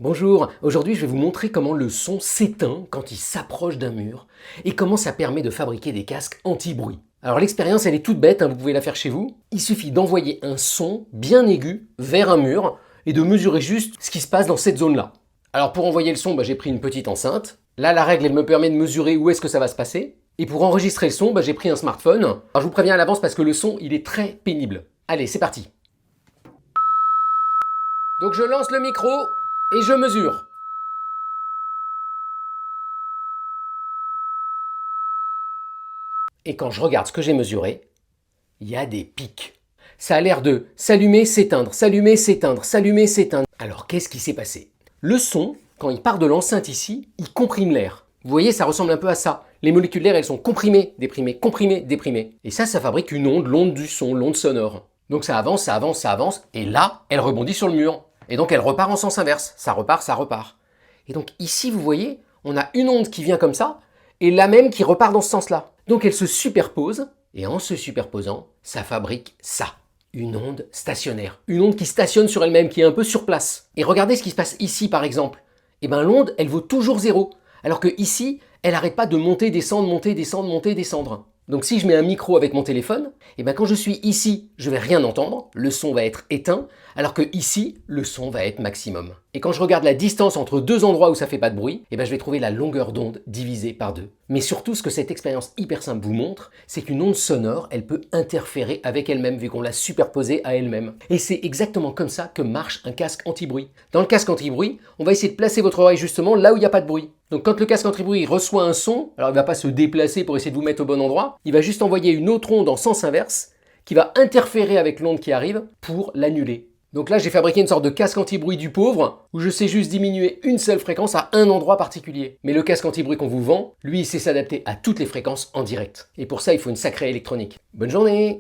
Bonjour, aujourd'hui je vais vous montrer comment le son s'éteint quand il s'approche d'un mur et comment ça permet de fabriquer des casques anti-bruit. Alors l'expérience elle est toute bête, vous pouvez la faire chez vous. Il suffit d'envoyer un son bien aigu vers un mur et de mesurer juste ce qui se passe dans cette zone-là. Alors pour envoyer le son, j'ai pris une petite enceinte. Là la règle elle me permet de mesurer où est-ce que ça va se passer. Et pour enregistrer le son, j'ai pris un smartphone. Alors je vous préviens à l'avance parce que le son il est très pénible. Allez, c'est parti. Donc je lance le micro et je mesure. Et quand je regarde ce que j'ai mesuré, il y a des pics. Ça a l'air de s'allumer, s'éteindre, s'allumer, s'éteindre, s'allumer, s'éteindre. Alors qu'est-ce qui s'est passé? Le son, quand il part de l'enceinte ici, il comprime l'air. Vous voyez, ça ressemble un peu à ça. Les molécules d'air, elles sont comprimées, déprimées, comprimées, déprimées. Et ça fabrique une onde, l'onde du son, l'onde sonore. Donc ça avance, ça avance, ça avance, et là, elle rebondit sur le mur. Et donc elle repart en sens inverse. Ça repart, ça repart. Et donc ici, vous voyez, on a une onde qui vient comme ça, et la même qui repart dans ce sens-là. Donc elle se superpose, et en se superposant, ça fabrique ça. Une onde stationnaire. Une onde qui stationne sur elle-même, qui est un peu sur place. Et regardez ce qui se passe ici, par exemple. Eh bien l'onde, elle vaut toujours 0. Alors que ici, elle n'arrête pas de monter, descendre, monter, descendre, monter, descendre. Donc si je mets un micro avec mon téléphone, quand je suis ici, je vais rien entendre, le son va être éteint, alors que ici, le son va être maximum. Et quand je regarde la distance entre deux endroits où ça fait pas de bruit, je vais trouver la longueur d'onde divisée par 2. Mais surtout, ce que cette expérience hyper simple vous montre, c'est qu'une onde sonore, elle peut interférer avec elle-même, vu qu'on l'a superposée à elle-même. Et c'est exactement comme ça que marche un casque anti-bruit. Dans le casque anti-bruit, on va essayer de placer votre oreille justement là où il n'y a pas de bruit. Donc quand le casque anti-bruit reçoit un son, alors il ne va pas se déplacer pour essayer de vous mettre au bon endroit, il va juste envoyer une autre onde en sens inverse qui va interférer avec l'onde qui arrive pour l'annuler. Donc là, j'ai fabriqué une sorte de casque anti-bruit du pauvre, où je sais juste diminuer une seule fréquence à un endroit particulier. Mais le casque anti-bruit qu'on vous vend, lui, il sait s'adapter à toutes les fréquences en direct. Et pour ça, il faut une sacrée électronique. Bonne journée!